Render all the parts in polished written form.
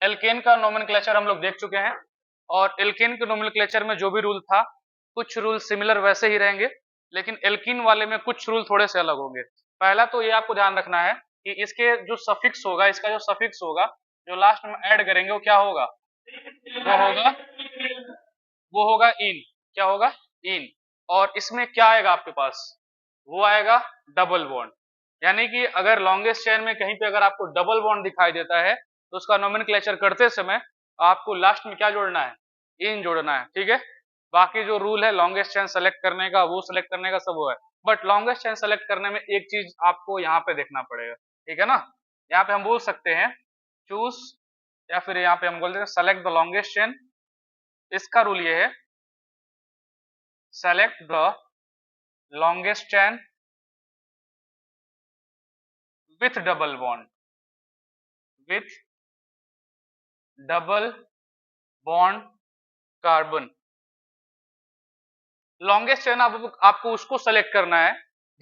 Alkene का nomenclature हम लोग देख चुके हैं और एल्केन के नोमेनक्लेचर में जो भी रूल था कुछ रूल सिमिलर वैसे ही रहेंगे, लेकिन एल्कीन वाले में कुछ रूल थोड़े से अलग होंगे। पहला तो ये आपको ध्यान रखना है कि इसके जो सफिक्स होगा, इसका जो सफिक्स होगा जो लास्ट में ऐड करेंगे वो क्या होगा, वो होगा इन। क्या होगा, इन। और इसमें क्या आएगा आपके पास, वो आएगा डबल बॉन्ड। यानी कि अगर लॉन्गेस्ट चेन में कहीं पे अगर आपको डबल बॉन्ड दिखाई देता है तो उसका नोमेनक्लेचर करते समय आपको लास्ट में क्या जोड़ना है, इन जोड़ना है। ठीक है, बाकी जो रूल है लॉन्गेस्ट चेन सेलेक्ट करने का, वो सेलेक्ट करने का सब वो है, बट लॉन्गेस्ट चेन सेलेक्ट करने में एक चीज आपको यहाँ पे देखना पड़ेगा। ठीक है ना, यहाँ पे हम बोल सकते हैं चूज, या फिर यहाँ पे हम बोलते हैं सेलेक्ट द लॉन्गेस्ट चेन। इसका रूल ये है select the longest chain with double bond, with double bond carbon। Longest chain आपको उसको सेलेक्ट करना है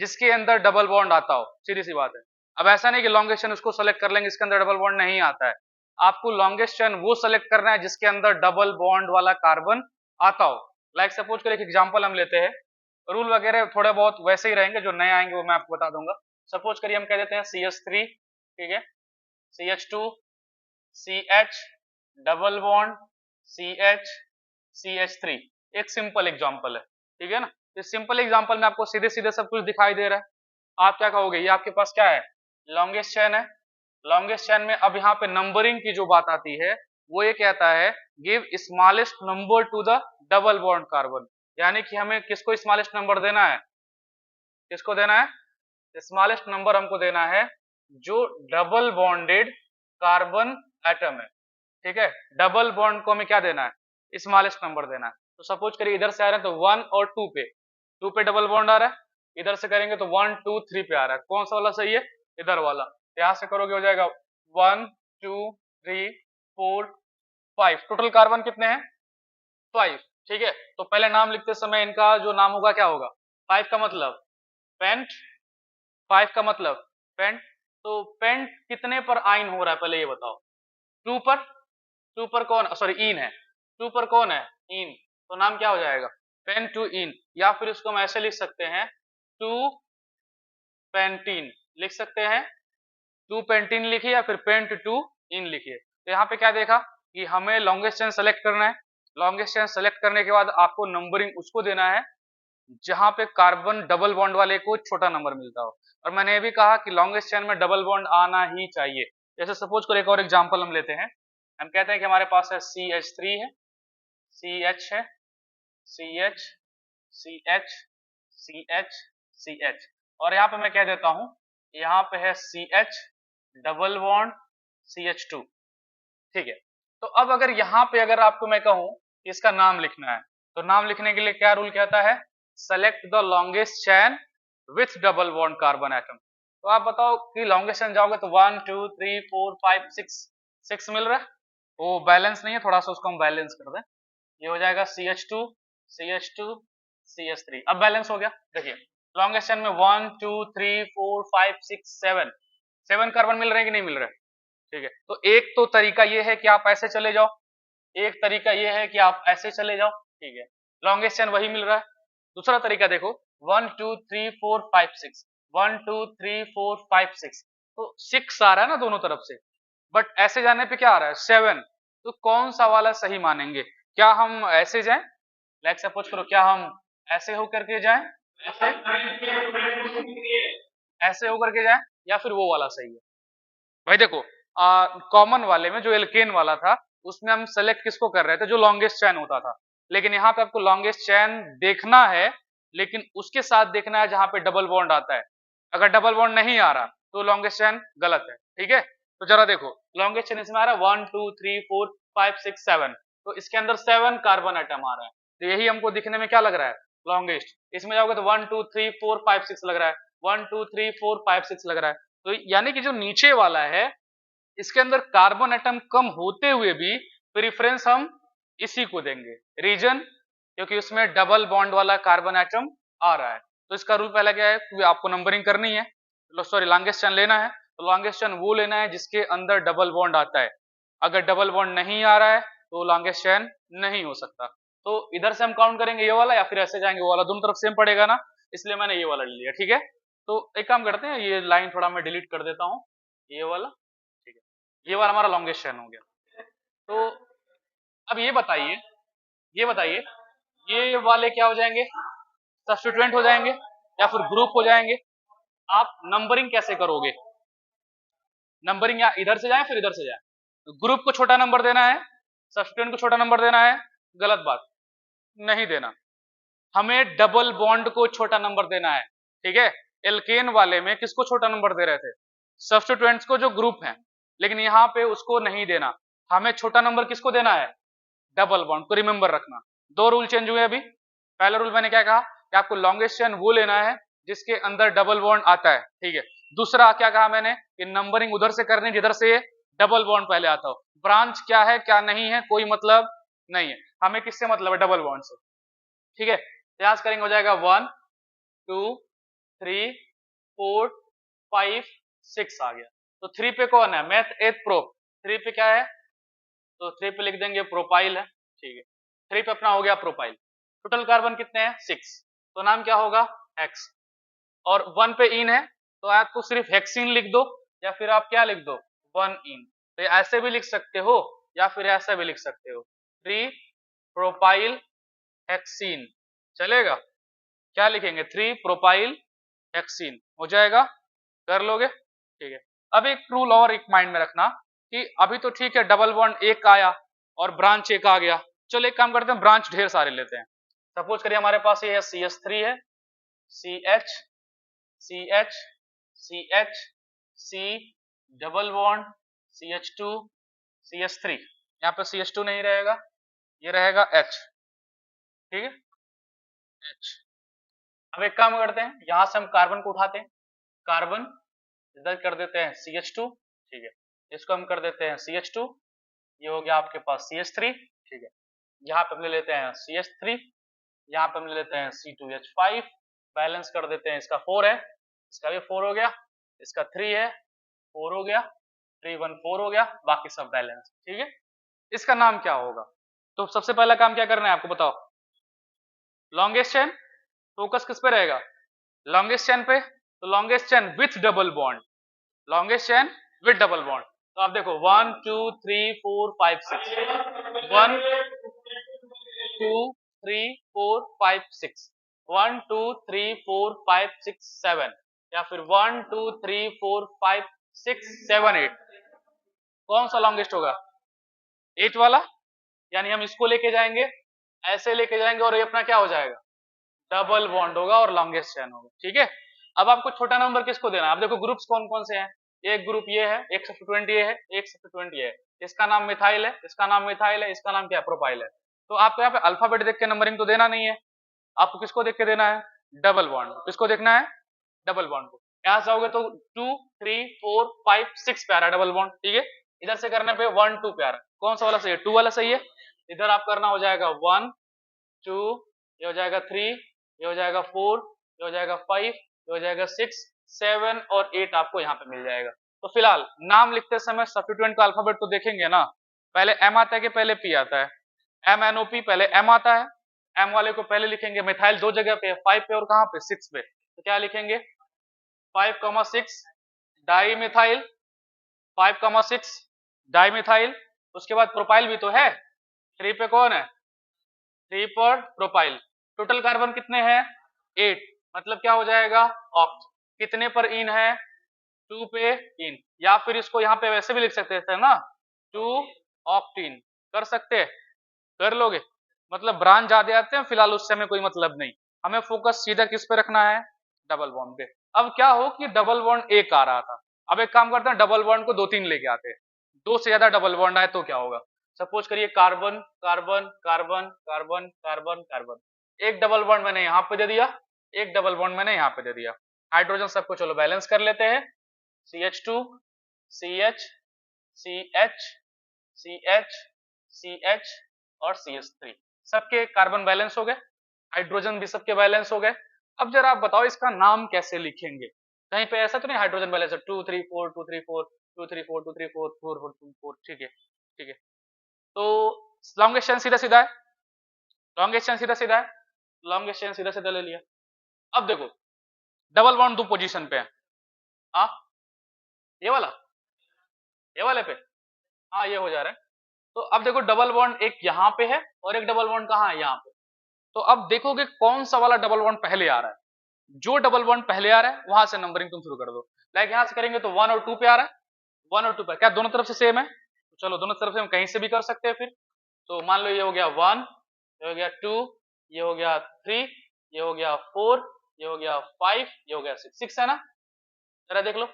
जिसके अंदर डबल बॉन्ड आता हो, सीधी सी बात है। अब ऐसा नहीं कि लॉन्गेस्ट चेन उसको सेलेक्ट कर लेंगे इसके अंदर डबल बॉन्ड नहीं आता है, आपको लॉन्गेस्ट चेन वो सेलेक्ट करना है जिसके अंदर डबल बॉन्ड वाला कार्बन आता हो। लाइक सपोज कर एक एग्जांपल हम लेते हैं, रूल वगैरह थोड़े बहुत वैसे ही रहेंगे, जो नए आएंगे वो मैं आपको बता दूंगा। सपोज करिए हम कह देते हैं CH3, ठीक है, CH2 CH double bond CH CH3, एक सिंपल एग्जांपल है। ठीक है ना, इस सिंपल एग्जांपल में आपको सीधे सीधे सब कुछ दिखाई दे रहा है। आप क्या कहोगे, ये आपके पास क्या है, लॉन्गेस्ट चेन है। लॉन्गेस्ट चेन में अब यहाँ पे नंबरिंग की जो बात आती है वो ये कहता है give smallest number two the double bond carbon. यानी कि हमें किसको स्मॉलेस्ट नंबर देना है, किसको देना है, स्मॉलेस्ट नंबर हमको देना है जो डबल बॉन्डेड कार्बन एटम है। ठीक है, डबल बॉन्ड को हमें क्या देना है, स्मॉलेस्ट नंबर देना है। तो सपोज करिए इधर से आ रहे हैं तो 1 और 2 पे डबल बॉन्ड आ रहा है, इधर से करेंगे तो 1 2 3 पे आ रहा है। कौन सा वाला सही है, इधर वाला। यहां से करोगे हो जाएगा 1 2 3 4 5, टोटल कार्बन कितने हैं 5। ठीक है, तो पहले नाम लिखते समय इनका जो नाम होगा क्या होगा, 5 का मतलब पेंट, 5 का मतलब पेंट। तो पेंट कितने पर आइन हो रहा है पहले ये बताओ, 2 पर। 2 पर कौन, सॉरी इन है, 2 पर कौन है, इन। तो नाम क्या हो जाएगा, पेन टू इन। या फिर इसको हम ऐसे लिख सकते हैं 2 पेंटीन लिख सकते हैं, 2 पेंटीन लिखिए या फिर पेंट टू इन लिखिए। तो यहाँ पे क्या देखा कि हमें लॉन्गेस्ट चेन सेलेक्ट करना है। लॉन्गेस्ट चेन सेलेक्ट करने के बाद आपको नंबरिंग उसको देना है जहां पे कार्बन डबल बॉन्ड वाले को छोटा नंबर मिलता हो। और मैंने ये भी कहा कि लॉन्गेस्ट चेन में डबल बॉन्ड आना ही चाहिए। जैसे सपोज करो एक और एग्जांपल हम लेते हैं, हम कहते हैं कि हमारे पास है CH3 है, CH है, CH CH CH CH, और यहाँ पे मैं कह देता हूं यहाँ पे है CH डबल बॉन्ड CH2। ठीक है, तो अब अगर यहाँ पे अगर आपको मैं कहूं कि इसका नाम लिखना है, तो नाम लिखने के लिए क्या रूल कहता है, select the longest chain with double bond carbon atom. तो आप बताओ कि लॉन्गेस्ट चैन जाओगे तो 1 2 3 4 5 6 मिल रहा है, वो बैलेंस नहीं है, थोड़ा सा उसको हम बैलेंस कर दें, ये हो जाएगा CH2 CH2 CH3। अब बैलेंस हो गया। देखिए लॉन्गेस्ट चेन में 1 2 3 4 5 6 7 कार्बन मिल रहे हैं कि नहीं मिल रहे। ठीक है, तो एक तो तरीका ये है कि आप ऐसे चले जाओ, एक तरीका ये है कि आप ऐसे चले जाओ। ठीक है, लॉन्गेस्ट चेन वही मिल रहा है। दूसरा तरीका देखो 1 2 3 4 5 6, 1 2 3 4 5 6, तो 6 आ रहा है ना दोनों तरफ से, बट ऐसे जाने पे क्या आ रहा है 7। तो कौन सा वाला सही मानेंगे, क्या हम ऐसे जाएं, लाइक सपोज करो क्या हम ऐसे होकर के जाएं, ऐसे होकर के जाएं, या फिर वो वाला सही है। भाई देखो कॉमन वाले में जो एल्केन वाला था उसमें हम सेलेक्ट किसको कर रहे थे, जो लॉन्गेस्ट चैन होता था, लेकिन यहाँ पे आपको लॉन्गेस्ट चैन देखना है, लेकिन उसके साथ देखना है जहां पे डबल बॉन्ड आता है। अगर डबल बॉन्ड नहीं आ रहा तो लॉन्गेस्ट चैन गलत है। ठीक है, तो जरा देखो लॉन्गेस्ट चेन इसमें आ रहा है 1 2 3 4 5 6 7, तो इसके अंदर 7 कार्बन आइटम आ रहा है, तो यही हमको दिखने में क्या लग रहा है, लॉन्गेस्ट। इसमें जाओगे तो 1 2 3 4 5 6 लग रहा है, 1 2 3 4 5 6 लग रहा है। तो यानी कि जो नीचे वाला है इसके अंदर कार्बन एटम कम होते हुए भी प्रेफरेंस हम इसी को देंगे, रीजन क्योंकि उसमें डबल बॉन्ड वाला कार्बन एटम आ रहा है। तो इसका रूल पहला क्या है कि आपको नंबरिंग करनी है, सॉरी लॉन्गेस्ट चेन लेना है, तो लॉन्गेस्ट चेन वो लेना है जिसके अंदर डबल बॉन्ड आता है। अगर डबल बॉन्ड नहीं आ रहा है तो लॉन्गेस्ट चेन नहीं हो सकता। तो इधर से हम काउंट करेंगे ये वाला या फिर ऐसे जाएंगे वो वाला, दोनों तरफ सेम पड़ेगा ना, इसलिए मैंने ये वाला ले लिया। ठीक है, तो एक काम करते हैं, ये लाइन थोड़ा मैं डिलीट कर देता हूँ, ये वाला। ठीक है, ये वाला हमारा लॉन्गेस्ट चेन हो गया। तो अब ये बताइए ये वाले क्या हो जाएंगे, सब्स्टिट्यूएंट हो जाएंगे या फिर ग्रुप हो जाएंगे। आप नंबरिंग कैसे करोगे, नंबरिंग या इधर से जाए फिर इधर से जाए, ग्रुप को छोटा नंबर देना है, सब्स्टिट्यूएंट को छोटा नंबर देना है, गलत बात, नहीं देना। हमें डबल बॉन्ड को छोटा नंबर देना है। ठीक है, एल्केन वाले में किसको छोटा नंबर दे रहे थे, सब्स्टिट्यूएंट्स को जो ग्रुप है, लेकिन यहाँ पे उसको नहीं देना, हमें छोटा नंबर किसको देना है, डबल बॉन्ड को। रिमेंबर रखना, दो रूल चेंज हुए अभी। पहला रूल मैंने क्या कहा कि आपको लॉन्गेस्ट चेन वो लेना है जिसके अंदर डबल बॉन्ड आता है। ठीक है, दूसरा क्या कहा मैंने कि नंबरिंग उधर से करनी जिधर से डबल बॉन्ड पहले आता हो। ब्रांच क्या है क्या नहीं है कोई मतलब नहीं है, हमें किससे मतलब है, डबल बॉन्ड से। ठीक है, प्रयास करेंगे, हो जाएगा 1 2 3 4 5 6 आ गया। तो 3 पे कौन है, मैथ एथ प्रो, 3 पे क्या है, तो 3 पे लिख देंगे प्रोपाइल है। ठीक है, 3 पे अपना हो गया प्रोपाइल। टोटल कार्बन कितने हैं 6, तो नाम क्या होगा हेक्स। और 1 पे इन है तो आप तो सिर्फ हेक्सिन लिख दो या फिर आप क्या लिख दो 1 इन। तो ऐसे भी लिख सकते हो या फिर ऐसा भी लिख सकते हो, 3 प्रोपाइल हेक्सिन चलेगा। क्या लिखेंगे, 3 प्रोपाइल हेक्सिन हो जाएगा, कर लोगे। ठीक है, अब एक रूल और एक माइंड में रखना कि अभी तो ठीक है डबल बॉन्ड एक आया और ब्रांच एक आ गया, चलो एक काम करते हैं ब्रांच ढेर सारे लेते हैं। सपोज करिए हमारे पास ये है CH3 है, CH CH CH C double bond CH2 CH3, यहाँ पे CH2 नहीं रहेगा, ये रहेगा H। ठीक है, H। अब एक काम करते हैं, यहां से हम कार्बन को उठाते हैं, कार्बन इधर कर देते हैं CH2। ठीक है, इसको हम कर देते हैं CH2, ये हो गया आपके पास CH3। ठीक है, यहाँ पे हम ले लेते हैं CH3, यहाँ पे हम ले लेते हैं C2H5, बैलेंस कर देते हैं, इसका 4 है, इसका भी 4 हो गया, इसका 3 है, 4 हो गया, 3 1 4 हो गया, बाकी सब बैलेंस। ठीक है, इसका नाम क्या होगा, तो सबसे पहला काम क्या करना है आपको बताओ, लॉन्गेस्ट चेन, फोकस किस पे रहेगा, लॉन्गेस्ट चेन पे, तो longest chain with double bond, longest chain with double bond. तो आप देखो 1 2 3 4 5 6, 1 2 3 4 5 6, 1 2 3 4 5 6 7, या फिर 1 2 3 4 5 6 7 8, कौन सा लॉन्गेस्ट होगा 8 वाला, यानी हम इसको लेके जाएंगे, ऐसे लेके जाएंगे और ये अपना क्या हो जाएगा डबल बॉन्ड होगा और लॉन्गेस्ट चेन होगा। ठीक है, अब आपको छोटा नंबर किसको देना है, आप देखो ग्रुप्स कौन कौन से हैं, एक ग्रुप ये है, एक सब्स्टिट्यूएंट ये है, एक सब्स्टिट्यूएंट ये है, इसका नाम मिथाइल है, इसका नाम मिथाइल है, इसका नाम क्या है प्रोपाइल है। तो आपको यहाँ पे अल्फाबेट देख के नंबरिंग तो देना नहीं है, आपको किसको देख के देना है डबल बॉन्ड, किसको देखना है डबल बॉन्ड को। यहाँ से आओगे तो 2 3 4 5 6 प्यारा डबल बॉन्ड। ठीक है, इधर से करने पे 1 2 प्यारा, कौन सा वाला सही है 2 वाला सही है, इधर आप करना हो जाएगा 1 2, ये हो जाएगा 3, ये हो जाएगा 4, ये हो जाएगा 5, ये हो जाएगा 6 7 और 8 आपको यहाँ पे मिल जाएगा। तो फिलहाल नाम लिखते समय सब्स्टिट्यूएंट का अल्फाबेट तो देखेंगे ना, पहले एम आता है कि पहले पी आता है, MnOP पहले एम आता है, एम वाले को पहले लिखेंगे, मिथाइल दो जगह पे है, 5 पे और कहाँ पे 6 पे, तो क्या लिखेंगे 5,6 डाई मिथाइल, 5,6 डाई मिथाइल। उसके बाद प्रोपाइल भी तो है, 3 पे कौन है 3 पर प्रोपाइल। टोटल कार्बन कितने हैं 8, मतलब क्या हो जाएगा ऑक्ट। कितने पर इन है 2 पे इन, या फिर इसको यहाँ पे वैसे भी लिख सकते थे ना 2 ऑक्टीन, कर सकते हैं, कर लोगे, मतलब ब्रांच ज्यादा आते हैं फिलहाल उससे हमें कोई मतलब नहीं, हमें फोकस सीधा किस पे रखना है डबल बॉन्ड पे। अब क्या हो कि डबल बॉन्ड एक आ रहा था, अब एक काम करते हैं डबल बॉन्ड को 2 3 लेके आते हैं, 2 से ज्यादा डबल बॉन्ड आए तो क्या होगा, सपोज करिए carbon carbon carbon carbon carbon carbon, एक डबल बॉन्ड मैंने यहाँ पे दे दिया, एक डबल बॉन्ड मैंने यहाँ पे दे दिया, हाइड्रोजन सबको चलो बैलेंस कर लेते हैं, CH2 CH CH CH CH और CH3, सबके कार्बन बैलेंस हो गए, हाइड्रोजन भी सबके बैलेंस हो गए। अब जरा आप बताओ इसका नाम कैसे लिखेंगे, कहीं पे ऐसा तो नहीं हाइड्रोजन बैलेंस है 2 3 4 2 3 4 2 3 4 2 3 4 4 4 2 4, ठीक है, ठीक है, तो लॉन्गेस्ट चेन सीधा सीधा है, लॉन्गेस्ट चेन सीधा सीधा है, लॉन्गेस्ट चेन सीधा सीधा ले लिया। अब देखो डबल बॉन्ड दो पोजीशन पे है, हाँ ये वाला, ये वाले पे, हाँ ये हो जा रहा है। तो अब देखो डबल बॉन्ड एक यहाँ पे है और एक डबल बॉन्ड कहाँ है, यहाँ पे। तो अब देखोगे कौन सा वाला डबल बॉन्ड पहले आ रहा है, जो डबल बॉन्ड पहले आ रहा है वहां से नंबरिंग तुम शुरू कर दो। लाइक यहां से करेंगे तो 1 और 2 पे आ रहा है, 1 और 2 पे, क्या दोनों तरफ से सेम है? तो चलो दोनों तरफ से हम कहीं से भी कर सकते हैं फिर। तो मान लो ये हो गया 1, ये हो गया 2, ये हो गया 3, ये हो गया 4, ये हो गया 5, ये हो गया 6, 6 है ना, जरा देख लो,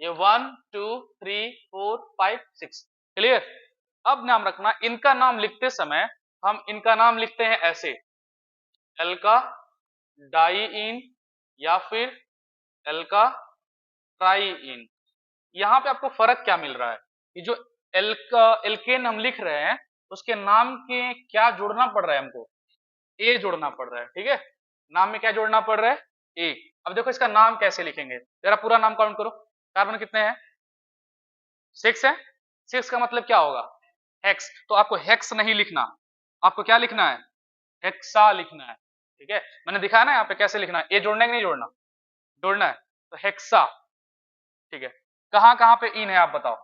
ये 1 2 3 4 5 6, क्लियर। अब नाम रखना, इनका नाम लिखते समय हम इनका नाम लिखते हैं ऐसे, एल्का डाइइन या फिर एल्का ट्राइइन। यहाँ पे आपको फर्क क्या मिल रहा है कि जो एल्केन हम लिख रहे हैं उसके नाम के क्या जोड़ना पड़ रहा है, हमको ए जोड़ना पड़ रहा है, ठीक है, नाम में क्या जोड़ना पड़ रहा है, ए। अब देखो इसका नाम कैसे लिखेंगे, जरा पूरा नाम काउंट करो, कार्बन कितने हैं, 6 है, 6 का मतलब क्या होगा, हेक्स। तो आपको हेक्स नहीं लिखना, आपको क्या लिखना है, हेक्सा लिखना है, ठीक है। मैंने दिखाया ना यहाँ पे कैसे लिखना है, ए जोड़ना है कि नहीं जोड़ना, जोड़ना है, तो हेक्सा, ठीक है। कहां कहां पे इन है आप बताओ,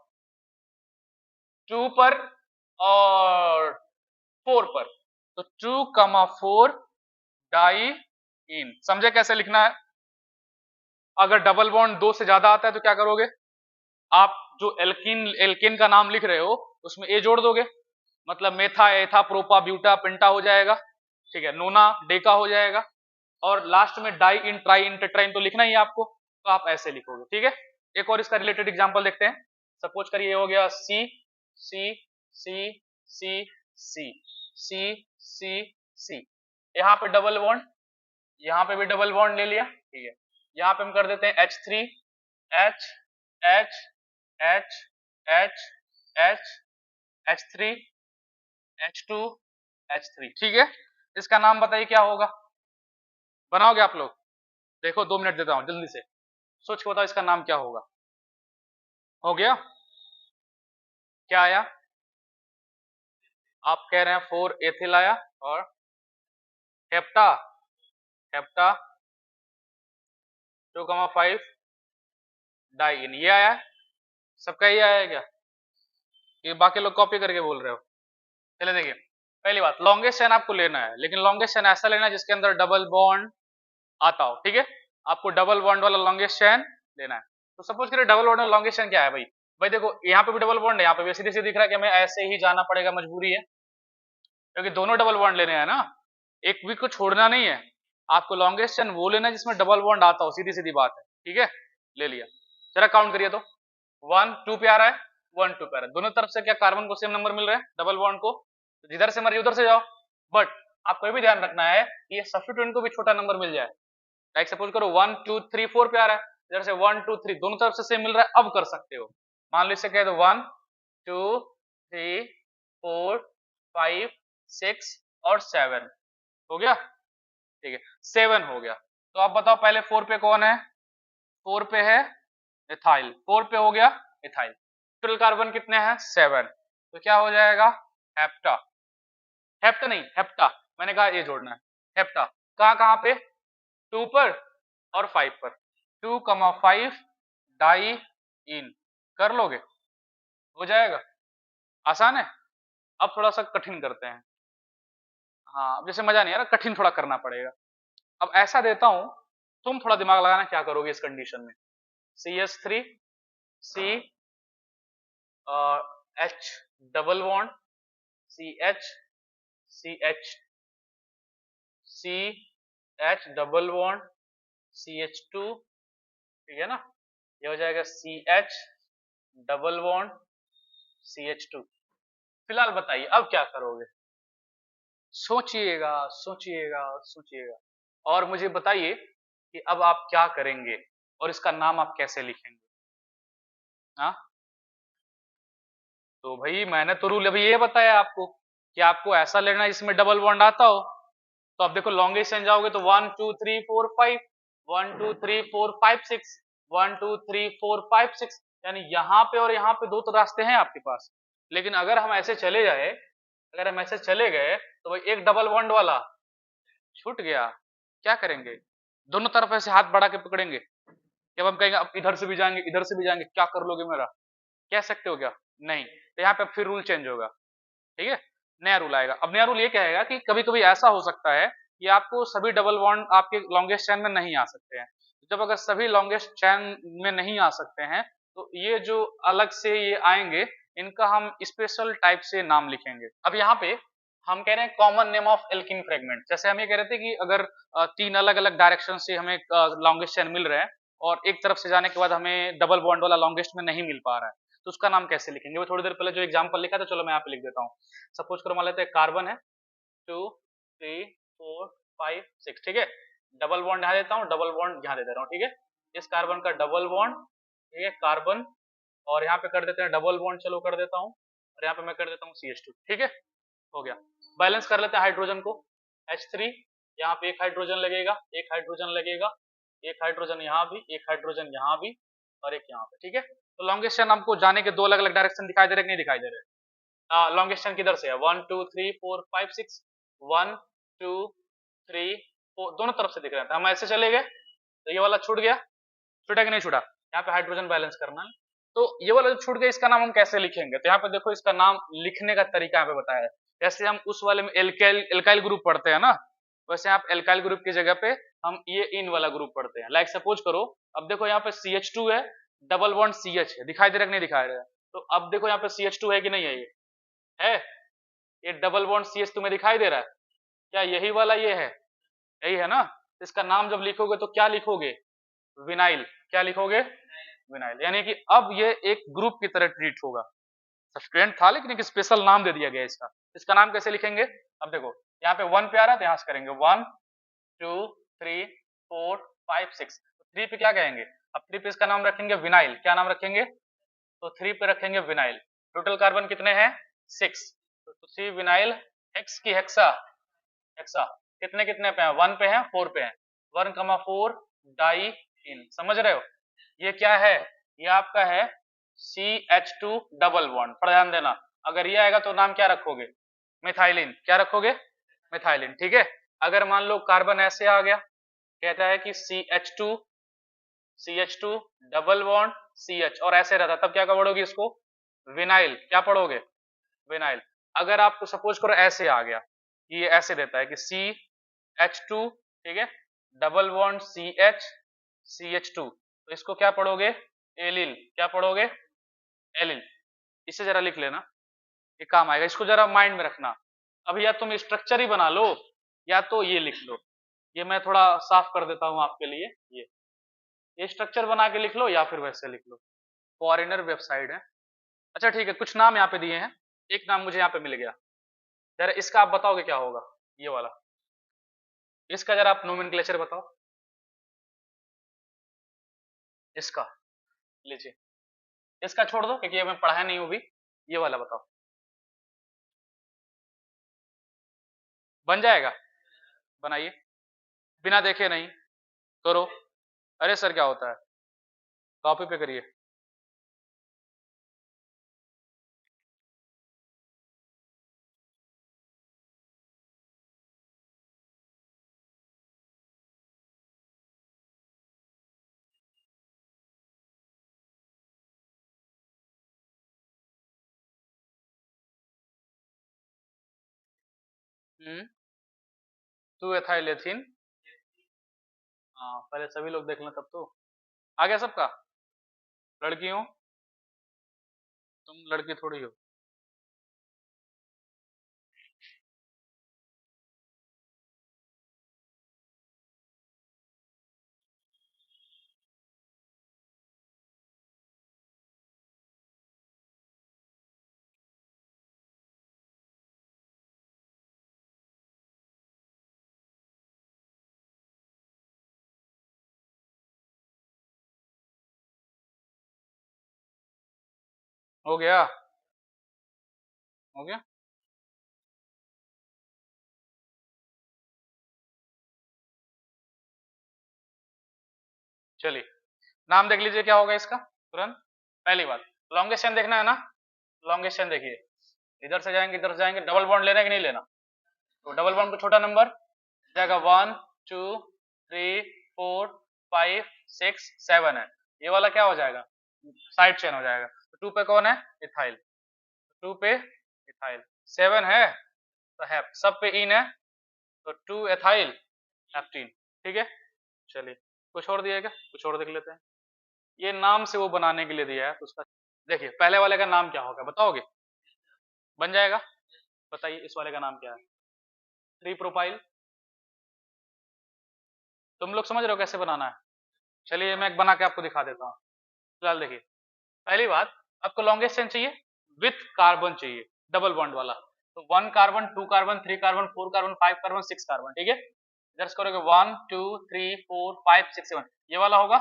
2 पर और 4 पर, तो 2,4 डाई इन, समझे कैसे लिखना है। अगर डबल बॉन्ड 2 से ज्यादा आता है तो क्या करोगे, आप जो एल्किन का नाम लिख रहे हो उसमें ए जोड़ दोगे, मतलब मेथा एथा प्रोपा ब्यूटा पेंटा हो जाएगा, ठीक है, नोना डेका हो जाएगा, और लास्ट में डाई इन ट्राई इन टेट्राइन तो लिखना ही है आपको, तो आप ऐसे लिखोगे, ठीक है। एक और इसका रिलेटेड एग्जांपल देखते हैं। सपोज करिए ये हो गया सी सी सी सी सी सी सी सी, यहाँ पे डबल बॉन्ड, यहाँ पे भी डबल बॉन्ड ले लिया, ठीक है। यहाँ पे हम कर देते हैं H3 H H H H H H3 H2 H3, ठीक है। इसका नाम बताइए क्या होगा, बनाओगे आप लोग, देखो 2 मिनट देता हूं जल्दी से, सोच के बताओ इसका नाम क्या होगा। हो गया, क्या आया, आप कह रहे हैं 4 एथिल आया, और हेप्टा, हेप्टा 2,5 डाइइन, ये आया, सबका ये आया क्या, ये बाकी लोग कॉपी करके बोल रहे हो। चलिए देखिए, पहली बात लॉन्गेस्ट चेन आपको लेना है, लेकिन लॉन्गेस्ट चेन ऐसा लेना है जिसके अंदर डबल बॉन्ड आता हो, ठीक है। आपको डबल बॉन्ड वाला लॉन्गेस्ट चेन लेना है। तो सपोज करिए डबल बॉन्ड वाला लॉन्गेस्ट चेन क्या है भाई, भाई देखो यहाँ पे भी डबल बॉन्ड है, यहाँ पे भी सीधे सीधे दिख रहा है कि हमें ऐसे ही जाना पड़ेगा, मजबूरी है, क्योंकि दोनों डबल बॉन्ड लेने हैं ना, एक भी को छोड़ना नहीं है। आपको लॉन्गेस्ट चेन वो लेना है जिसमें डबल बॉन्ड आता हो, सीधी सीधी बात है, ठीक है। ले लिया, जरा काउंट करिए तो 1 2 पे आ रहा है, 1 2 पे आ रहा है, दोनों तरफ से क्या कार्बन को सेम नंबर मिल रहे हैं, डबल बॉन्ड को, तो जिधर से मर्जी उधर से जाओ। बट आपको ये भी ध्यान रखना है कि ये सब्स्टिट्यूएंट को भी छोटा नंबर मिल जाए। लाइक सपोज करो 1 2 3 4 पे आ रहा है, इधर से 1 2 3 दोनों तरफ से सेम मिल रहा है, अब कर सकते हो। मान लो इसे कह दो 1 2 3 4 5 6 और 7, हो गया, ठीक है, 7 हो गया। तो आप बताओ पहले 4 पे कौन है, 4 पे है इथाइल, 4 पे हो गया इथाइल, टोटल कार्बन कितने हैं 7, तो क्या हो जाएगा हेप्टा, हेप्टा नहीं हेप्टा, मैंने कहा ये जोड़ना है, हेप्टा कहां कहां पे, 2 पर और 5 पर, 2,5 डाई इन, कर लोगे, हो जाएगा, आसान है। अब थोड़ा सा कठिन करते हैं, हाँ अब जैसे मजा नहीं आ रहा, कठिन थोड़ा करना पड़ेगा। अब ऐसा देता हूं, तुम थोड़ा दिमाग लगाना क्या करोगे इस कंडीशन में, CH3 C H double bond CH CH CH double bond CH2, ठीक है ना, ये हो जाएगा CH डबल बॉन्ड CH2। फिलहाल बताइए अब क्या करोगे, सोचिएगा सोचिएगा सोचिएगा, और मुझे बताइए कि अब आप क्या करेंगे और इसका नाम आप कैसे लिखेंगे। हाँ तो भाई मैंने तो रूल अभी ये बताया आपको कि आपको ऐसा लेना है जिसमें डबल बॉन्ड आता हो। तो अब देखो लॉन्गेस्ट चेन जाओगे तो 1 2 3 4 5, 1 2 3 4 5 6, 1 2 3 4 5 6, यानी यहाँ पे और यहाँ पे दो तो रास्ते हैं आपके पास, लेकिन अगर हम ऐसे चले जाए, अगर हम ऐसे चले गए तो भाई एक डबल बॉन्ड वाला छूट गया, क्या करेंगे? दोनों तरफ ऐसे हाथ बढ़ा के पकड़ेंगे, जब हम कहेंगे अब इधर से भी जाएंगे इधर से भी जाएंगे, क्या कर लोगे मेरा, कह सकते हो क्या? नहीं। तो यहाँ पे फिर रूल चेंज होगा, ठीक है, नया रूल आएगा। अब नया रूल ये कहेगा कि कभी कभी ऐसा हो सकता है कि आपको सभी डबल बॉन्ड आपके लॉन्गेस्ट चैन में नहीं आ सकते हैं। जब अगर सभी लॉन्गेस्ट चैन में नहीं आ सकते हैं तो ये जो अलग से ये आएंगे, इनका हम स्पेशल टाइप से नाम लिखेंगे। अब यहाँ पे हम कह रहे हैं common name of alkene fragment. जैसे हम ये कह रहे थे कि अगर तीन अलग अलग डायरेक्शन से हमें लॉन्गेस्ट चैन मिल रहे हैं और एक तरफ से जाने के बाद हमें डबल बॉन्ड वाला लॉन्गेस्ट में नहीं मिल पा रहा है, तो उसका नाम कैसे लिखेंगे? वो थोड़ी देर पहले जो एग्जांपल लिखा था, चलो मैं यहाँ पे लिख देता हूँ। सपोज करो मान लेते हैं कार्बन है 2 3 4 5 6, ठीक है। डबल बॉन्ड यहाँ देता हूँ, डबल बॉन्ड यहाँ दे दे रहा हूँ, ठीक है। इस कार्बन का डबल बॉन्ड, ठीक है, कार्बन, और यहाँ पे कर देते हैं डबल बॉन्ड, चलो कर देता हूँ, और यहाँ पे मैं कर देता हूँ CH2, ठीक है, हो गया। बैलेंस कर लेते हैं हाइड्रोजन को, H3, यहाँ पे एक हाइड्रोजन लगेगा, एक हाइड्रोजन लगेगा, एक हाइड्रोजन यहाँ भी, एक हाइड्रोजन यहाँ भी, और एक यहाँ पे, ठीक है। तो लॉन्गेस्ट चेन हमको जाने के दो अलग अलग डायरेक्शन दिखाई दे रहे, नहीं दिखाई दे रहे? लॉन्गेस्ट चेन किधर से है? 1 2 3 4 5 6, 1 2 3 4, दोनों तरफ से दिख रहे थे। हम ऐसे चले गए तो ये वाला छूट गया, छूटा कि नहीं छूटा? यहाँ पे हाइड्रोजन बैलेंस करना है, तो ये वाला जो छूट गया इसका नाम हम कैसे लिखेंगे? तो यहाँ पे देखो इसका नाम लिखने का तरीका यहाँ पे बताया है। जैसे हम उस वाले में एल्काइल एल्काइल ग्रुप पढ़ते हैं ना, वैसे आप एल्काइल ग्रुप की जगह पे हम ये इन वाला ग्रुप पढ़ते हैं। लाइक सपोज करो, अब देखो यहाँ पे CH2 है, डबल बॉन्ड CH है, दिखाई दे रहा है कि नहीं दिखाई दे रहा? तो अब देखो यहाँ पे CH2 है कि नहीं है? ये है, ये डबल बॉन्ड CH तुम्हें दिखाई दे रहा है क्या? यही वाला ये है, यही है ना? इसका नाम जब लिखोगे तो क्या लिखोगे? विनाइल। क्या लिखोगे? विनाइल। यानी कि अब ये एक ग्रुप की तरह ट्रीट होगा। सब्सटेंट था लेकिन एक स्पेशल नाम दे दिया गया इसका। इसका नाम कैसे लिखेंगे? अब देखो यहाँ पे 1 पे आ रहा है तो यहाँ से करेंगे 1 2 3 4 5 6। 3 पे क्या कहेंगे? अब 3 पे इसका नाम रखेंगे विनाइल। क्या नाम रखेंगे? तो 3 पे रखेंगे विनाइल। टोटल कार्बन कितने हैं? 6। तो 3 विनाइल हेक्स की हेक्सा, हेक्सा कितने कितने पे हैं? 1 पे हैं, 4 पे हैं, 1,4 डाई इन। समझ रहे हो? ये क्या है? ये आपका है CH2 डबल बॉन्ड। पर ध्यान देना, अगर ये आएगा तो नाम क्या रखोगे? मिथाइलिन। क्या रखोगे? मिथाइलिन, ठीक है। अगर मान लो कार्बन ऐसे आ गया, कहता है कि CH2 डबल बॉन्ड CH, और ऐसे रहता, तब क्या पढ़ोगे इसको? विनाइल। क्या पढ़ोगे? विनाइल। अगर आपको सपोज करो ऐसे आ गया, ये ऐसे देता है कि CH2, ठीक है, डबल बॉन्ड CH2, तो इसको क्या पढ़ोगे? एलिल। क्या पढ़ोगे? एलिल। इसे जरा लिख लेना, ये काम आएगा, इसको जरा माइंड में रखना। अब या तुम स्ट्रक्चर ही बना लो या तो ये लिख लो। ये मैं थोड़ा साफ कर देता हूं आपके लिए। ये स्ट्रक्चर बना के लिख लो या फिर वैसे लिख लो। फॉरेनर वेबसाइट है। अच्छा ठीक है, कुछ नाम यहाँ पे दिए हैं, एक नाम मुझे यहाँ पे मिल गया, जरा इसका आप बताओगे क्या होगा? ये वाला, इसका जरा आप नोमेनक्लेचर बताओ इसका। लीजिए, इसका छोड़ दो क्योंकि ये मैं पढ़ाया नहीं हूं भी, ये वाला बताओ। बन जाएगा? बनाइए, बिना देखे नहीं, करो। अरे सर क्या होता है? कॉपी पे करिए। हम्म, 2 एथाइल एथिन। हाँ पहले सभी लोग देख लें तब तो। आ गया सबका? लड़की हो तुम, लड़की थोड़ी हो। हो गया? हो गया? चलिए, नाम देख लीजिए क्या होगा इसका तुरंत। पहली बात, लॉन्गेस्ट चेन देखना है ना, लॉन्गेस्ट चेन देखिए, इधर से जाएंगे, डबल बॉन्ड लेना है कि नहीं लेना? तो डबल बॉन्ड को छोटा नंबर जाएगा 1 2 3 4 5 6 7 है, ये वाला क्या हो जाएगा? साइड चेन हो जाएगा। तो 2 पे कौन है? इथाइल। 2 पे इथाइल। 7 है तो हेप, सब पे इन है तो 2 एथाइल हेप्टीन। ठीक है, चलिए कुछ और दिया है क्या? कुछ और देख लेते हैं। ये नाम से वो बनाने के लिए दिया है तो उसका देखिए, पहले वाले का नाम क्या होगा बताओगे? बन जाएगा, बताइए इस वाले का नाम क्या है? 3 प्रोपाइल। तुम लोग समझ रहे हो कैसे बनाना है? चलिए मैं एक बना के आपको दिखा देता हूँ। फिलहाल देखिए, पहली बात, आपको लॉन्गेस्ट चेन चाहिए विथ कार्बन चाहिए, डबल बॉन्ड वाला। तो 1 carbon, 2 carbon, 3 carbon, 4 carbon, 5 carbon, 6 carbon. ठीक है, इधर से करोगे 1 2 3 4 5 6 7, ये वाला होगा,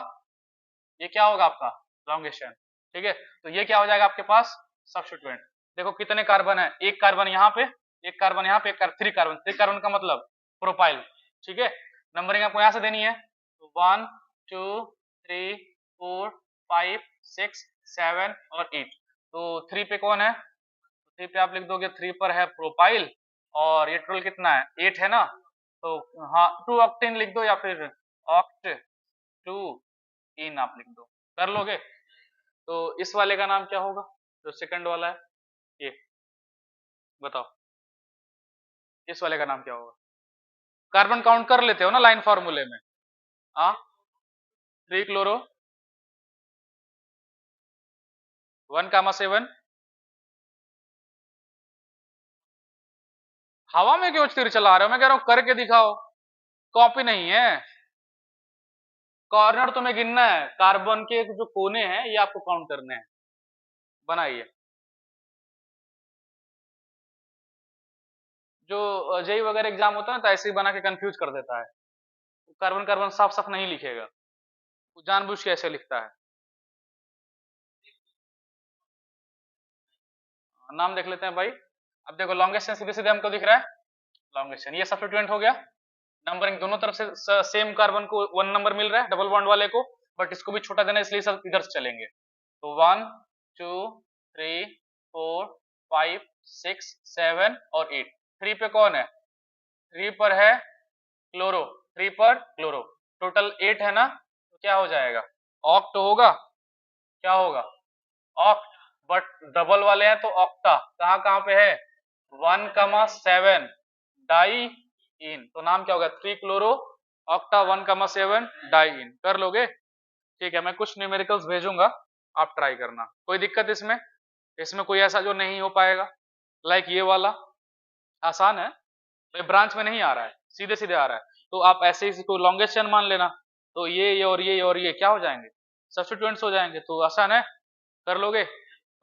ये क्या होगा आपका? Longest chain. ठीक है, तो ये क्या हो जाएगा आपके पास? सब्स्टिट्यूएंट। देखो कितने कार्बन है, एक कार्बन यहाँ पे, एक कार्बन यहाँ पे, एक कार्बन, 3 कार्बन, 3 कार्बन का मतलब प्रोपाइल। ठीक है, नंबरिंग आपको यहाँ से देनी है, तो 1 2 3 4 5 6 7 और 8। तो 3 पे कौन है? 3 पे आप लिख दोगे, 3 पर है प्रोपाइल, और ये टोटल कितना है? 8 है ना, तो हाँ 2 ऑक्टेन लिख दो या फिर ऑक्ट 2 इन आप लिख दो, कर लोगे? तो इस वाले का नाम क्या होगा जो सेकंड वाला है? ये बताओ, इस वाले का नाम क्या होगा? कार्बन काउंट कर लेते हो ना लाइन फॉर्मूले में? हाँ, 3 क्लोरो 1,7। हवा में क्यों तीर चला रहे हो? मैं कह रहा हूं करके दिखाओ, कॉपी नहीं है। कॉर्नर तुम्हें गिनना है, कार्बन के जो कोने हैं ये आपको काउंट करने हैं। बनाइए। जो जेई वगैरह एग्जाम होता है ना, तो ऐसे ही बना के कंफ्यूज कर देता है, कार्बन कार्बन साफ साफ नहीं लिखेगा, वो जानबूझ के ऐसे लिखता है। नाम देख लेते हैं भाई। अब देखो लॉन्गेस्ट चेन सीधे सीधे हमको दिख रहा है, लॉन्गेस्ट चेन, ये सब्स्टिट्यूएंट हो गया। नंबरिंग दोनों तरफ से सेम कार्बन को 1 नंबर मिल रहा है, डबल बॉन्ड वाले को, बट इसको भी छोटा देना इसलिए सब इधर से चलेंगे। तो 1 2 3 4 5 6 7 और 8। 3 पे कौन है? 3 पर है क्लोरो, 3 पर क्लोरो, टोटल 8 है ना, तो क्या हो जाएगा? ऑक्ट होगा, क्या होगा? ऑक्ट। बट डबल वाले हैं तो ऑक्टा, कहाँ कहाँ पे है? 1,7 डाई इन, तो नाम क्या होगा? 3 क्लोरो ऑक्टा 1,7 डाई इन। कर लोगे? ठीक है, मैं कुछ न्यूमेरिकल्स भेजूंगा, आप ट्राई करना। कोई दिक्कत इसमें? इसमें कोई ऐसा जो नहीं हो पाएगा? लाइक ये वाला आसान है, ब्रांच में नहीं आ रहा है, सीधे सीधे आ रहा है, तो आप ऐसे ही इसको लॉन्गेस्ट चेन मान लेना, तो ये और ये और ये क्या हो जाएंगे? सब्स्टिट्यूएंट्स हो जाएंगे। तो आसान है, कर लोगे?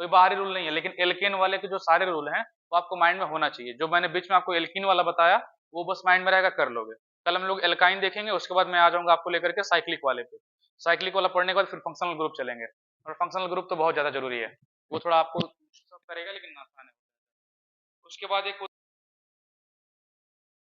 कोई बाहरी रूल नहीं है, लेकिन एल्केन वाले के जो सारे रूल हैं वो आपको माइंड में होना चाहिए। जो मैंने बीच में आपको एल्कीन वाला बताया वो बस माइंड में रहेगा, कर लोगे। कल हम लोग एल्काइन देखेंगे, उसके बाद मैं आ जाऊंगा आपको लेकर के साइक्लिक वाले पे। साइक्लिक वाला पढ़ने के बाद फिर फंक्शनल ग्रुप चलेंगे, और फंक्शनल ग्रुप तो बहुत ज्यादा जरूरी है, वो थोड़ा आपको करेगा लेकिन आसान है। उसके बाद एक